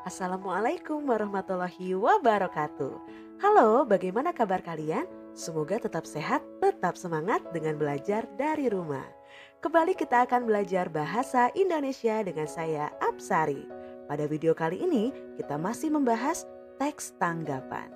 Assalamualaikum warahmatullahi wabarakatuh. Halo, bagaimana kabar kalian? Semoga tetap sehat, tetap semangat dengan belajar dari rumah. Kembali kita akan belajar bahasa Indonesia dengan saya Apsari. Pada video kali ini kita masih membahas teks tanggapan.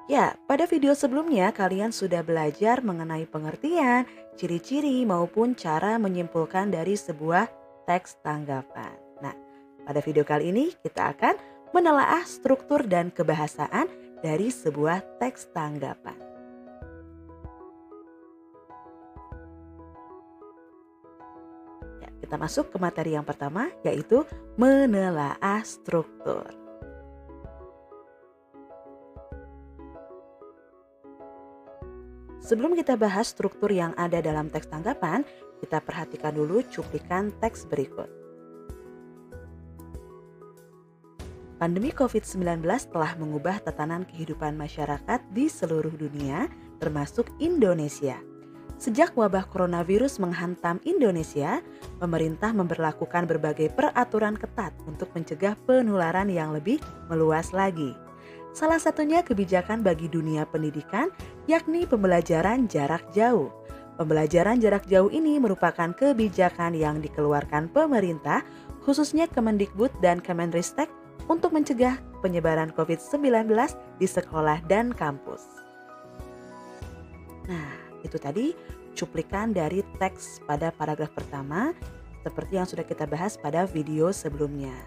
Ya, pada video sebelumnya kalian sudah belajar mengenai pengertian, ciri-ciri maupun cara menyimpulkan dari sebuah teks tanggapan. Nah, pada video kali ini kita akan menelaah struktur dan kebahasaan dari sebuah teks tanggapan. Ya, kita masuk ke materi yang pertama yaitu menelaah struktur. Sebelum kita bahas struktur yang ada dalam teks tanggapan, kita perhatikan dulu cuplikan teks berikut. Pandemi COVID-19 telah mengubah tatanan kehidupan masyarakat di seluruh dunia, termasuk Indonesia. Sejak wabah coronavirus menghantam Indonesia, pemerintah memberlakukan berbagai peraturan ketat untuk mencegah penularan yang lebih meluas lagi. Salah satunya kebijakan bagi dunia pendidikan, yakni pembelajaran jarak jauh. Pembelajaran jarak jauh ini merupakan kebijakan yang dikeluarkan pemerintah, khususnya Kemendikbud dan Kemenristek, untuk mencegah penyebaran COVID-19 di sekolah dan kampus. Nah, itu tadi cuplikan dari teks pada paragraf pertama, seperti yang sudah kita bahas pada video sebelumnya.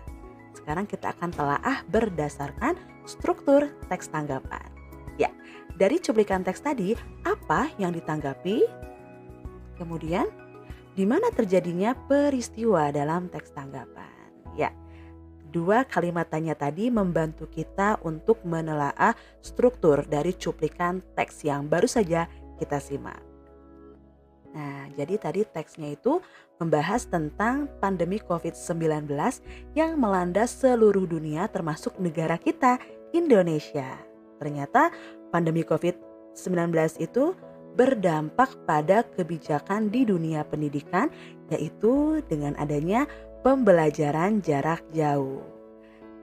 Sekarang kita akan telaah berdasarkan struktur teks tanggapan. Ya, dari cuplikan teks tadi, apa yang ditanggapi? Kemudian, di mana terjadinya peristiwa dalam teks tanggapan? Ya, dua kalimat tanya tadi membantu kita untuk menelaah struktur dari cuplikan teks yang baru saja kita simak. Nah, jadi tadi teksnya itu membahas tentang pandemi COVID-19 yang melanda seluruh dunia termasuk negara kita, Indonesia. Ternyata pandemi COVID-19 itu berdampak pada kebijakan di dunia pendidikan, yaitu dengan adanya pembelajaran jarak jauh.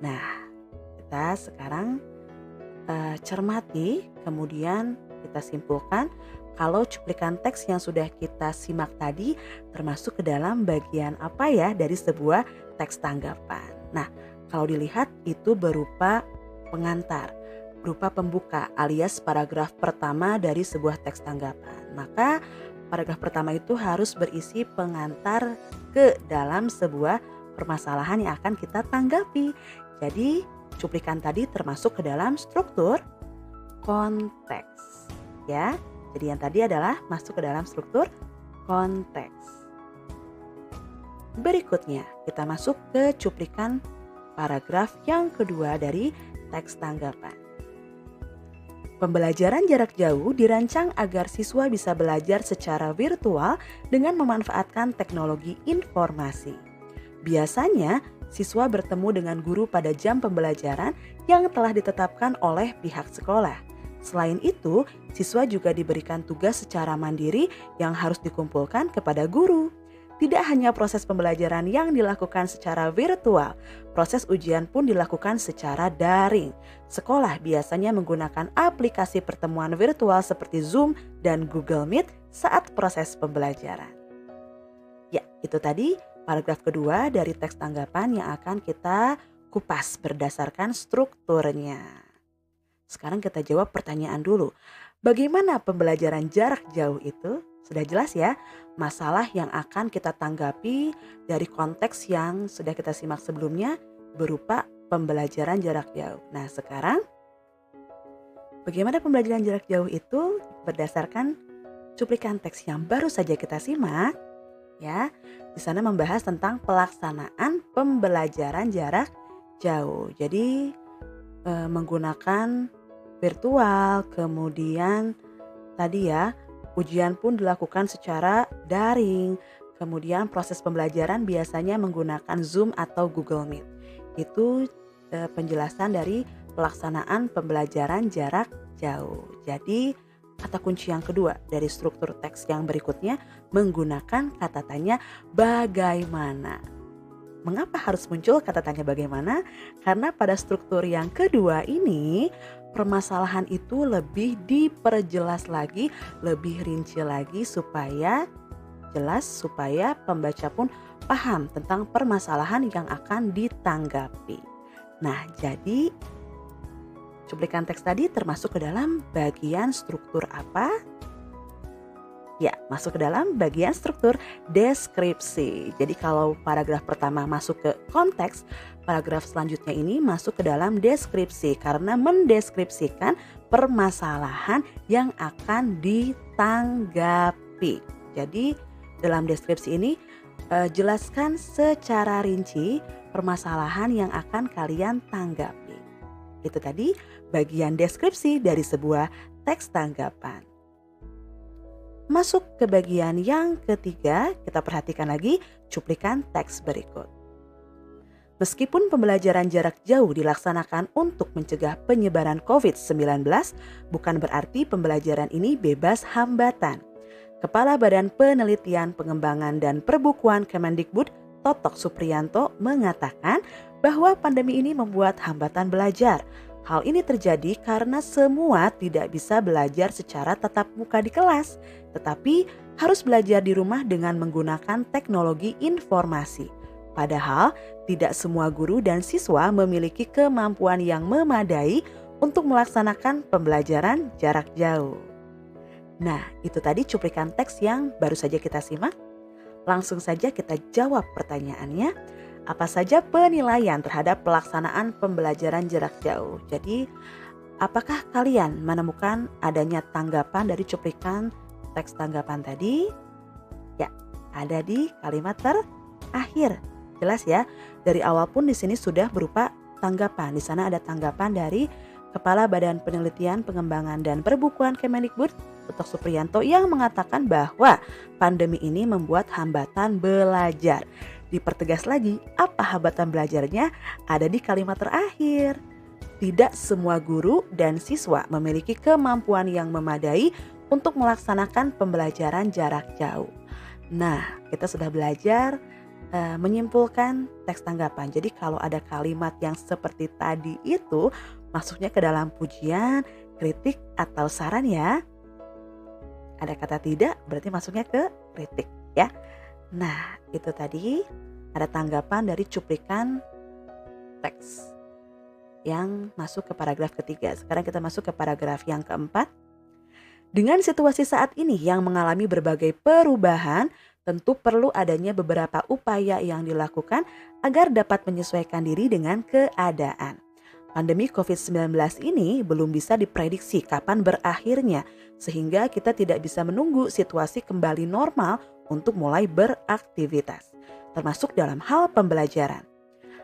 Nah, kita sekarang cermati, kemudian kita simpulkan kalau cuplikan teks yang sudah kita simak tadi termasuk ke dalam bagian apa ya dari sebuah teks tanggapan. Nah, kalau dilihat itu berupa pengantar, berupa pembuka alias paragraf pertama dari sebuah teks tanggapan. Maka paragraf pertama itu harus berisi pengantar ke dalam sebuah permasalahan yang akan kita tanggapi. Jadi cuplikan tadi termasuk ke dalam struktur konteks, ya. Jadi yang tadi adalah masuk ke dalam struktur konteks. Berikutnya kita masuk ke cuplikan paragraf yang kedua dari teks tanggapan. Pembelajaran jarak jauh dirancang agar siswa bisa belajar secara virtual dengan memanfaatkan teknologi informasi. Biasanya, siswa bertemu dengan guru pada jam pembelajaran yang telah ditetapkan oleh pihak sekolah. Selain itu, siswa juga diberikan tugas secara mandiri yang harus dikumpulkan kepada guru. Tidak hanya proses pembelajaran yang dilakukan secara virtual, proses ujian pun dilakukan secara daring. Sekolah biasanya menggunakan aplikasi pertemuan virtual seperti Zoom dan Google Meet saat proses pembelajaran. Ya, itu tadi paragraf kedua dari teks tanggapan yang akan kita kupas berdasarkan strukturnya. Sekarang kita jawab pertanyaan dulu. Bagaimana pembelajaran jarak jauh itu? Sudah jelas ya, masalah yang akan kita tanggapi dari konteks yang sudah kita simak sebelumnya berupa pembelajaran jarak jauh. Nah, sekarang bagaimana pembelajaran jarak jauh itu berdasarkan cuplikan teks yang baru saja kita simak, ya. Di sana membahas tentang pelaksanaan pembelajaran jarak jauh. Jadi menggunakan virtual, kemudian tadi ya ujian pun dilakukan secara daring, kemudian proses pembelajaran biasanya menggunakan Zoom atau Google Meet. Itu penjelasan dari pelaksanaan pembelajaran jarak jauh. Jadi kata kunci yang kedua dari struktur teks yang berikutnya menggunakan kata tanya bagaimana. Mengapa harus muncul kata tanya bagaimana? Karena pada struktur yang kedua ini permasalahan itu lebih diperjelas lagi, lebih rinci lagi supaya jelas, supaya pembaca pun paham tentang permasalahan yang akan ditanggapi. Nah, jadi cuplikan teks tadi termasuk ke dalam bagian struktur apa? Ya, masuk ke dalam bagian struktur deskripsi. Jadi kalau paragraf pertama masuk ke konteks, paragraf selanjutnya ini masuk ke dalam deskripsi karena mendeskripsikan permasalahan yang akan ditanggapi. Jadi dalam deskripsi ini jelaskan secara rinci permasalahan yang akan kalian tanggapi. Itu tadi bagian deskripsi dari sebuah teks tanggapan. Masuk ke bagian yang ketiga, kita perhatikan lagi cuplikan teks berikut. Meskipun pembelajaran jarak jauh dilaksanakan untuk mencegah penyebaran COVID-19, bukan berarti pembelajaran ini bebas hambatan. Kepala Badan Penelitian Pengembangan dan Perbukuan Kemendikbud, Totok Supriyanto, mengatakan bahwa pandemi ini membuat hambatan belajar. Hal ini terjadi karena semua tidak bisa belajar secara tatap muka di kelas, tetapi harus belajar di rumah dengan menggunakan teknologi informasi. Padahal tidak semua guru dan siswa memiliki kemampuan yang memadai untuk melaksanakan pembelajaran jarak jauh. Nah, itu tadi cuplikan teks yang baru saja kita simak. Langsung saja kita jawab pertanyaannya. Apa saja penilaian terhadap pelaksanaan pembelajaran jarak jauh? Jadi, apakah kalian menemukan adanya tanggapan dari cuplikan teks tanggapan tadi? Ya, ada di kalimat terakhir. Jelas ya, dari awal pun di sini sudah berupa tanggapan. Di sana ada tanggapan dari Kepala Badan Penelitian Pengembangan dan Perbukuan Kemendikbud, Totok Supriyanto, yang mengatakan bahwa pandemi ini membuat hambatan belajar. Dipertegas lagi, apa hambatan belajarnya? Ada di kalimat terakhir. Tidak semua guru dan siswa memiliki kemampuan yang memadai untuk melaksanakan pembelajaran jarak jauh. Nah, kita sudah belajar menyimpulkan teks tanggapan. Jadi kalau ada kalimat yang seperti tadi itu masuknya ke dalam pujian, kritik, atau saran ya. Ada kata tidak berarti masuknya ke kritik ya. Nah, itu tadi ada tanggapan dari cuplikan teks yang masuk ke paragraf ketiga. Sekarang kita masuk ke paragraf yang keempat. Dengan situasi saat ini yang mengalami berbagai perubahan, tentu perlu adanya beberapa upaya yang dilakukan agar dapat menyesuaikan diri dengan keadaan. Pandemi COVID-19 ini belum bisa diprediksi kapan berakhirnya, sehingga kita tidak bisa menunggu situasi kembali normal untuk mulai beraktivitas, termasuk dalam hal pembelajaran.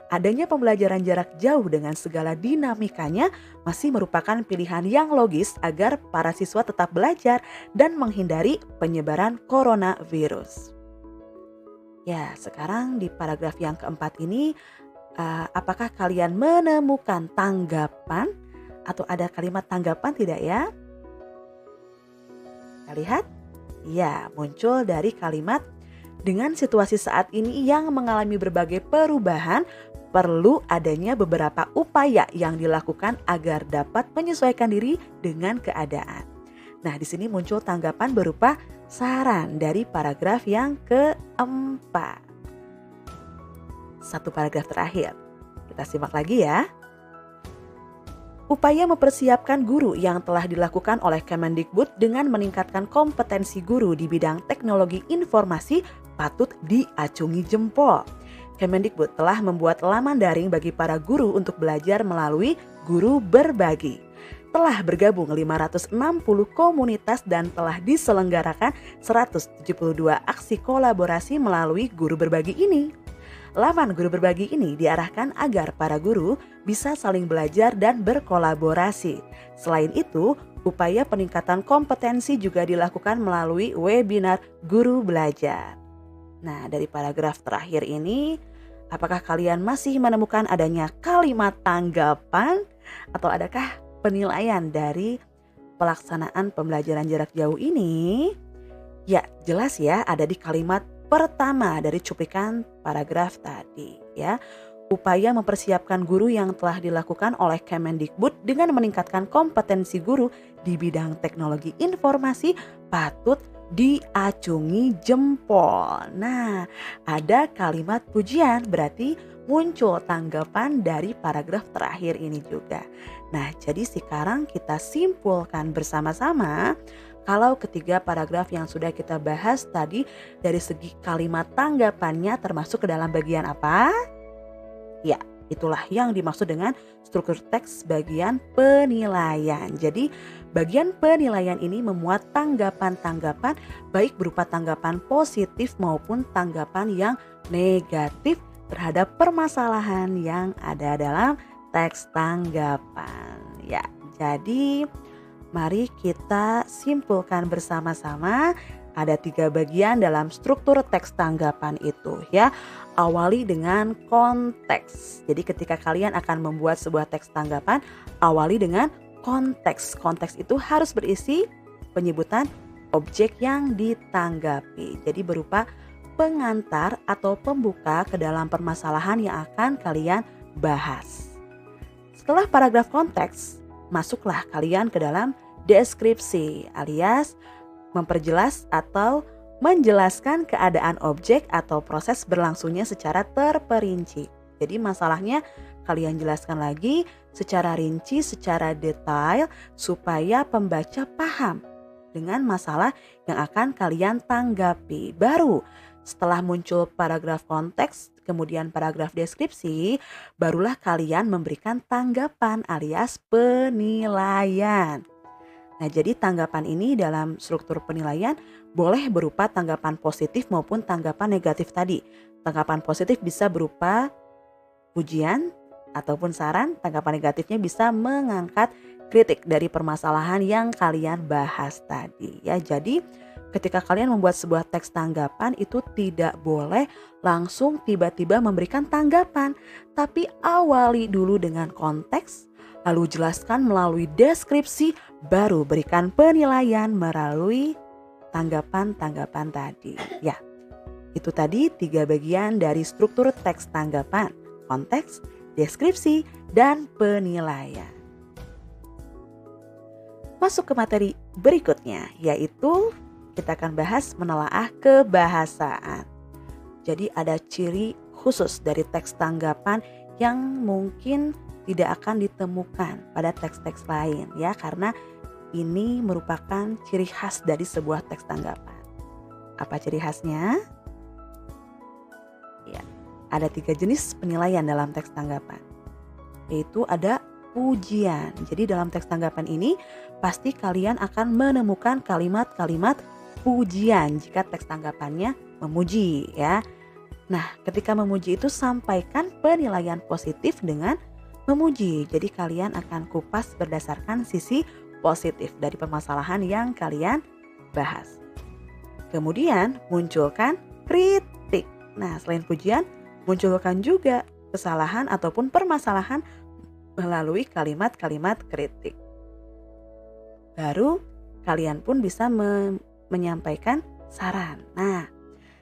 Adanya pembelajaran jarak jauh dengan segala dinamikanya masih merupakan pilihan yang logis agar para siswa tetap belajar dan menghindari penyebaran coronavirus. Ya, sekarang di paragraf yang keempat ini, apakah kalian menemukan tanggapan atau ada kalimat tanggapan tidak ya? Kita lihat. Ya, muncul dari kalimat dengan situasi saat ini yang mengalami berbagai perubahan, perlu adanya beberapa upaya yang dilakukan agar dapat menyesuaikan diri dengan keadaan. Nah, di sini muncul tanggapan berupa saran dari paragraf yang keempat. Satu paragraf terakhir. Kita simak lagi ya. Upaya mempersiapkan guru yang telah dilakukan oleh Kemendikbud dengan meningkatkan kompetensi guru di bidang teknologi informasi patut diacungi jempol. Kemendikbud telah membuat laman daring bagi para guru untuk belajar melalui Guru Berbagi. Telah bergabung 560 komunitas dan telah diselenggarakan 172 aksi kolaborasi melalui Guru Berbagi ini. Laman Guru Berbagi ini diarahkan agar para guru bisa saling belajar dan berkolaborasi. Selain itu, upaya peningkatan kompetensi juga dilakukan melalui webinar Guru Belajar. Nah, dari paragraf terakhir ini, apakah kalian masih menemukan adanya kalimat tanggapan Atau adakah penilaian dari pelaksanaan pembelajaran jarak jauh ini? Ya, jelas ya, ada di kalimat pertama dari cuplikan paragraf tadi ya. Upaya mempersiapkan guru yang telah dilakukan oleh Kemendikbud dengan meningkatkan kompetensi guru di bidang teknologi informasi patut diacungi jempol. Nah, ada kalimat pujian, berarti muncul tanggapan dari paragraf terakhir ini juga. Nah, jadi sekarang kita simpulkan bersama-sama kalau ketiga paragraf yang sudah kita bahas tadi dari segi kalimat tanggapannya termasuk ke dalam bagian apa? Ya, itulah yang dimaksud dengan struktur teks bagian penilaian. Jadi bagian penilaian ini memuat tanggapan-tanggapan baik berupa tanggapan positif maupun tanggapan yang negatif terhadap permasalahan yang ada dalam teks tanggapan. Ya, jadi mari kita simpulkan bersama-sama. Ada 3 bagian dalam struktur teks tanggapan itu ya. Awali dengan konteks. Jadi ketika kalian akan membuat sebuah teks tanggapan, awali dengan konteks. Konteks itu harus berisi penyebutan objek yang ditanggapi. Jadi berupa pengantar atau pembuka ke dalam permasalahan yang akan kalian bahas. Setelah paragraf konteks, masuklah kalian ke dalam deskripsi alias memperjelas atau menjelaskan keadaan objek atau proses berlangsungnya secara terperinci. Jadi masalahnya kalian jelaskan lagi secara rinci, secara detail supaya pembaca paham dengan masalah yang akan kalian tanggapi. Baru setelah muncul paragraf konteks, kemudian paragraf deskripsi, barulah kalian memberikan tanggapan alias penilaian. Nah, jadi tanggapan ini dalam struktur penilaian boleh berupa tanggapan positif maupun tanggapan negatif tadi. Tanggapan positif bisa berupa pujian ataupun saran, tanggapan negatifnya bisa mengangkat kritik dari permasalahan yang kalian bahas tadi ya. Jadi ketika kalian membuat sebuah teks tanggapan itu tidak boleh langsung tiba-tiba memberikan tanggapan, tapi awali dulu dengan konteks, lalu jelaskan melalui deskripsi, baru berikan penilaian melalui tanggapan-tanggapan tadi. Ya, itu tadi 3 bagian dari struktur teks tanggapan, konteks, deskripsi, dan penilaian. Masuk ke materi berikutnya, yaitu kita akan bahas menelaah kebahasaan. Jadi ada ciri khusus dari teks tanggapan yang mungkin tidak akan ditemukan pada teks-teks lain ya, karena ini merupakan ciri khas dari sebuah teks tanggapan. Apa ciri khasnya? Ya, ada 3 jenis penilaian dalam teks tanggapan. Yaitu ada pujian. Jadi dalam teks tanggapan ini pasti kalian akan menemukan kalimat-kalimat pujian jika teks tanggapannya memuji ya. Nah, ketika memuji itu sampaikan penilaian positif dengan memuji. Jadi kalian akan kupas berdasarkan sisi positif dari permasalahan yang kalian bahas. Kemudian munculkan kritik. Nah, selain pujian, munculkan juga kesalahan ataupun permasalahan melalui kalimat-kalimat kritik. Baru kalian pun bisa menyampaikan saran. Nah,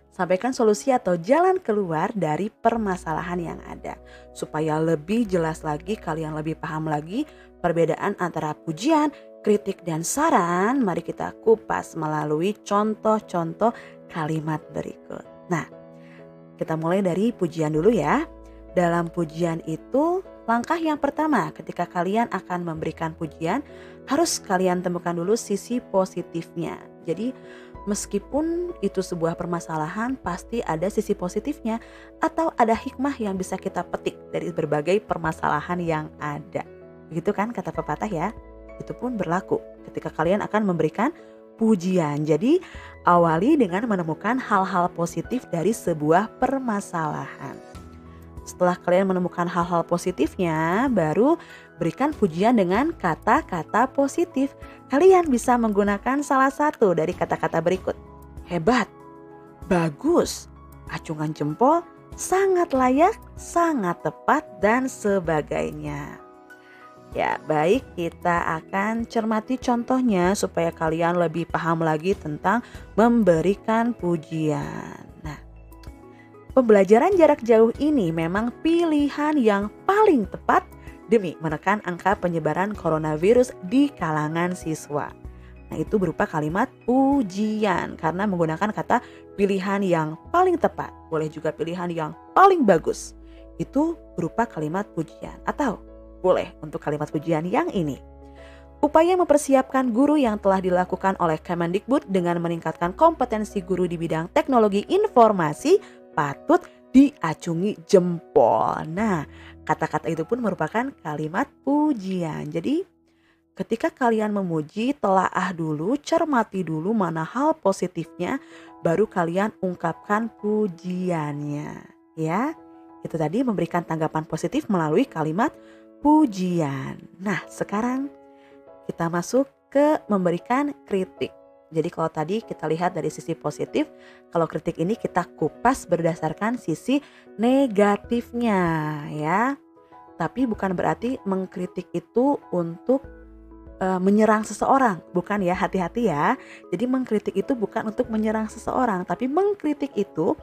sampaikan solusi atau jalan keluar dari permasalahan yang ada. Supaya lebih jelas lagi, kalian lebih paham lagi perbedaan antara pujian, kritik, dan saran. Mari kita kupas melalui contoh-contoh kalimat berikut. Nah, kita mulai dari pujian dulu ya. Dalam pujian itu, langkah yang pertama ketika kalian akan memberikan pujian, harus kalian temukan dulu sisi positifnya. Jadi meskipun itu sebuah permasalahan, pasti ada sisi positifnya atau ada hikmah yang bisa kita petik dari berbagai permasalahan yang ada. Begitu kan kata pepatah ya? Itu pun berlaku ketika kalian akan memberikan pujian. Jadi awali dengan menemukan hal-hal positif dari sebuah permasalahan. Setelah kalian menemukan hal-hal positifnya, baru berikan pujian dengan kata-kata positif. Kalian bisa menggunakan salah satu dari kata-kata berikut. Hebat, bagus, acungan jempol, sangat layak, sangat tepat, dan sebagainya. Ya, baik, kita akan cermati contohnya supaya kalian lebih paham lagi tentang memberikan pujian. Nah, pembelajaran jarak jauh ini memang pilihan yang paling tepat demi menekan angka penyebaran coronavirus di kalangan siswa. Nah, itu berupa kalimat pujian karena menggunakan kata pilihan yang paling tepat. Boleh juga pilihan yang paling bagus. Itu berupa kalimat pujian atau boleh untuk kalimat pujian yang ini. Upaya mempersiapkan guru yang telah dilakukan oleh Kemendikbud dengan meningkatkan kompetensi guru di bidang teknologi informasi patut diacungi jempol. Nah, kata-kata itu pun merupakan kalimat pujian. Jadi ketika kalian memuji, telaah dulu, cermati dulu mana hal positifnya, baru kalian ungkapkan pujiannya. Ya, itu tadi memberikan tanggapan positif melalui kalimat pujian. Nah, sekarang kita masuk ke memberikan kritik. Jadi kalau tadi kita lihat dari sisi positif, kalau kritik ini kita kupas berdasarkan sisi negatifnya ya. Tapi bukan berarti mengkritik itu untuk menyerang seseorang, bukan ya, hati-hati ya. Jadi mengkritik itu bukan untuk menyerang seseorang, tapi mengkritik itu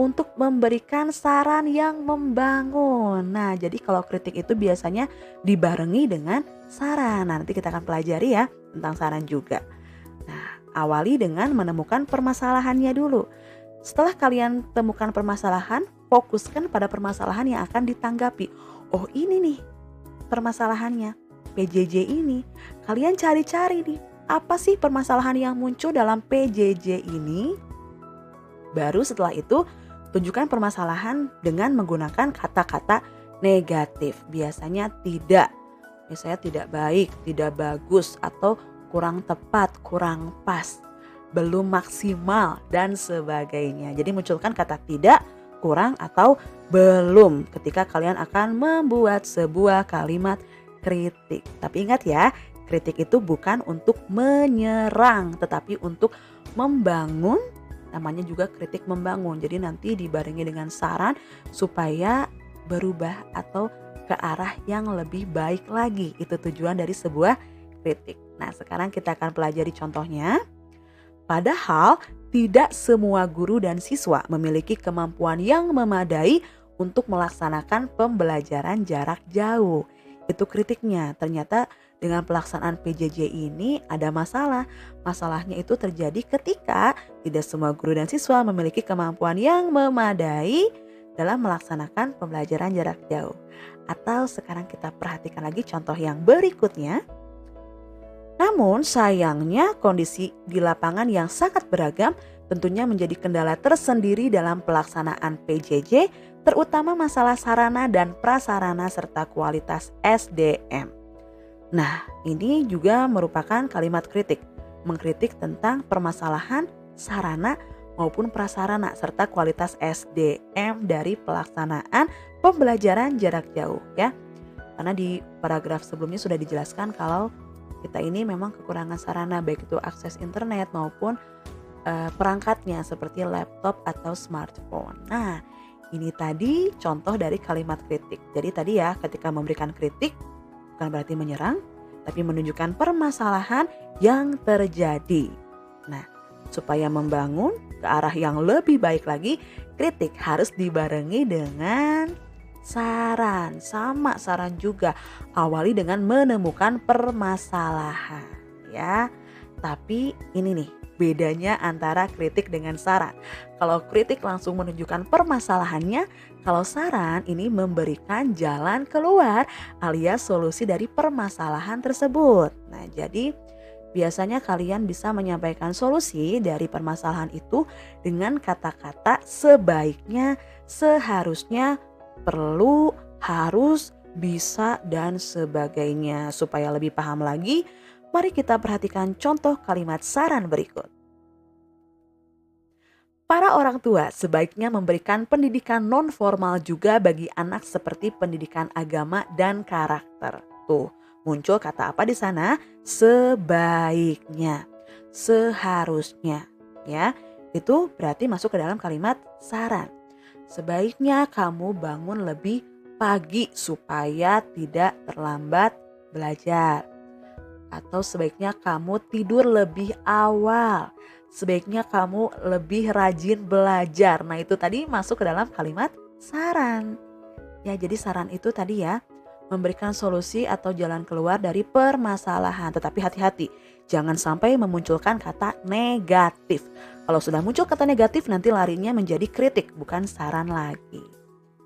untuk memberikan saran yang membangun. Nah, jadi kalau kritik itu biasanya dibarengi dengan saran. Nah, nanti kita akan pelajari ya tentang saran juga. Nah, awali dengan menemukan permasalahannya dulu. Setelah kalian temukan permasalahan, fokuskan pada permasalahan yang akan ditanggapi. Oh, ini nih permasalahannya, PJJ ini. Kalian cari-cari nih, apa sih permasalahan yang muncul dalam PJJ ini? Baru setelah itu tunjukkan permasalahan dengan menggunakan kata-kata negatif. Biasanya tidak, misalnya tidak baik, tidak bagus, atau kurang tepat, kurang pas, belum maksimal, dan sebagainya. Jadi munculkan kata tidak, kurang, atau belum ketika kalian akan membuat sebuah kalimat kritik. Tapi ingat ya, kritik itu bukan untuk menyerang, tetapi untuk membangun. Namanya juga kritik membangun. Jadi nanti dibarengi dengan saran supaya berubah atau ke arah yang lebih baik lagi. Itu tujuan dari sebuah kritik. Nah, sekarang kita akan pelajari contohnya. Padahal tidak semua guru dan siswa memiliki kemampuan yang memadai untuk melaksanakan pembelajaran jarak jauh. Itu kritiknya. Ternyata dengan pelaksanaan PJJ ini ada masalah. Masalahnya itu terjadi ketika tidak semua guru dan siswa memiliki kemampuan yang memadai dalam melaksanakan pembelajaran jarak jauh. Atau sekarang kita perhatikan lagi contoh yang berikutnya. Namun sayangnya kondisi di lapangan yang sangat beragam tentunya menjadi kendala tersendiri dalam pelaksanaan PJJ, terutama masalah sarana dan prasarana serta kualitas SDM. Nah, ini juga merupakan kalimat kritik, mengkritik tentang permasalahan sarana maupun prasarana serta kualitas SDM dari pelaksanaan pembelajaran jarak jauh ya. Karena di paragraf sebelumnya sudah dijelaskan kalau kita ini memang kekurangan sarana baik itu akses internet maupun perangkatnya seperti laptop atau smartphone. Nah, ini tadi contoh dari kalimat kritik. Jadi tadi ya ketika memberikan kritik bukan berarti menyerang, tapi menunjukkan permasalahan yang terjadi. Nah, supaya membangun ke arah yang lebih baik lagi, kritik harus dibarengi dengan saran. Sama saran juga, awali dengan menemukan permasalahan ya. Tapi ini nih bedanya antara kritik dengan saran. Kalau kritik langsung menunjukkan permasalahannya, kalau saran ini memberikan jalan keluar alias solusi dari permasalahan tersebut. Nah, jadi biasanya kalian bisa menyampaikan solusi dari permasalahan itu dengan kata-kata sebaiknya, seharusnya, perlu, harus, bisa, dan sebagainya. Supaya lebih paham lagi, mari kita perhatikan contoh kalimat saran berikut. Para orang tua sebaiknya memberikan pendidikan non-formal juga bagi anak seperti pendidikan agama dan karakter. Tuh, muncul kata apa di sana? Sebaiknya, seharusnya, ya. Itu berarti masuk ke dalam kalimat saran. Sebaiknya kamu bangun lebih pagi supaya tidak terlambat belajar. Atau sebaiknya kamu tidur lebih awal. Sebaiknya kamu lebih rajin belajar. Nah, itu tadi masuk ke dalam kalimat saran. Ya, jadi saran itu tadi ya, memberikan solusi atau jalan keluar dari permasalahan. Tetapi hati-hati, jangan sampai memunculkan kata negatif. Kalau sudah muncul kata negatif, nanti larinya menjadi kritik, bukan saran lagi.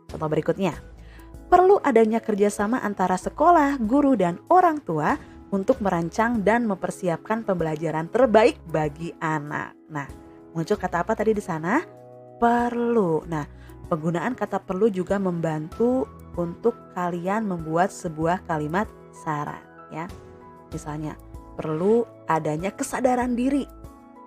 Contoh berikutnya, perlu adanya kerjasama antara sekolah, guru, dan orang tua untuk merancang dan mempersiapkan pembelajaran terbaik bagi anak. Nah, muncul kata apa tadi di sana? Perlu. Nah, penggunaan kata perlu juga membantu untuk kalian membuat sebuah kalimat saran ya. Misalnya, perlu adanya kesadaran diri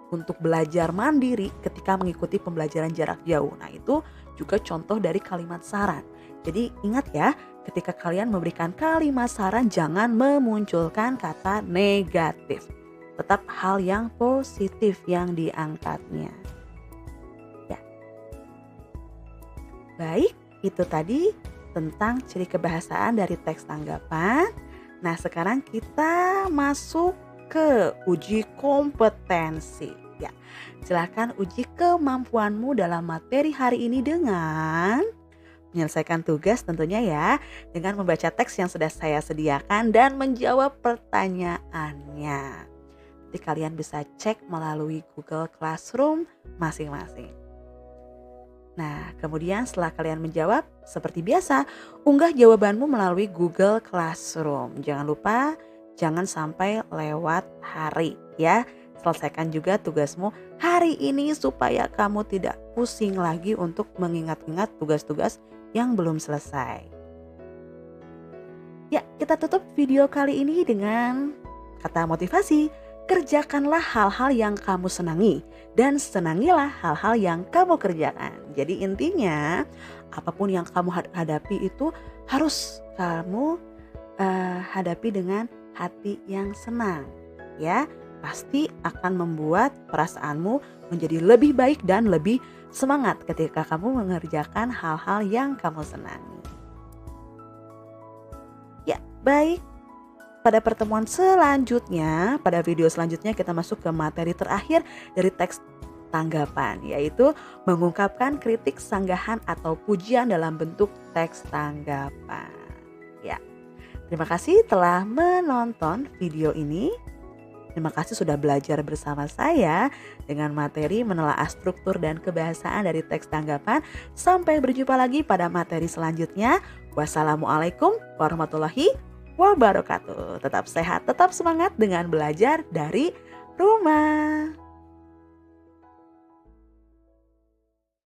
untuk belajar mandiri ketika mengikuti pembelajaran jarak jauh. Nah, itu juga contoh dari kalimat saran. Jadi ingat ya, ketika kalian memberikan kalimat saran jangan memunculkan kata negatif. Tetap hal yang positif yang diangkatnya. Ya. Baik, itu tadi tentang ciri kebahasaan dari teks tanggapan. Nah, sekarang kita masuk ke uji kompetensi. Ya, silakan uji kemampuanmu dalam materi hari ini dengan menyelesaikan tugas tentunya ya, dengan membaca teks yang sudah saya sediakan dan menjawab pertanyaannya. Nanti kalian bisa cek melalui Google Classroom masing-masing. Nah, kemudian setelah kalian menjawab, seperti biasa, unggah jawabanmu melalui Google Classroom. Jangan lupa, jangan sampai lewat hari ya. Selesaikan juga tugasmu hari ini supaya kamu tidak pusing lagi untuk mengingat-ingat tugas-tugas yang belum selesai. Ya, kita tutup video kali ini dengan kata motivasi. Kerjakanlah hal-hal yang kamu senangi dan senangilah hal-hal yang kamu kerjakan. Jadi intinya apapun yang kamu hadapi itu harus kamu hadapi dengan hati yang senang ya. Pasti akan membuat perasaanmu menjadi lebih baik dan lebih semangat ketika kamu mengerjakan hal-hal yang kamu senangi. Ya, baik. Pada pertemuan selanjutnya, pada video selanjutnya kita masuk ke materi terakhir dari teks tanggapan, yaitu mengungkapkan kritik, sanggahan, atau pujian dalam bentuk teks tanggapan. Ya, terima kasih telah menonton video ini. Terima kasih sudah belajar bersama saya dengan materi menelaah struktur dan kebahasaan dari teks tanggapan. Sampai berjumpa lagi pada materi selanjutnya. Wassalamualaikum warahmatullahi wabarakatuh. Tetap sehat, tetap semangat dengan belajar dari rumah.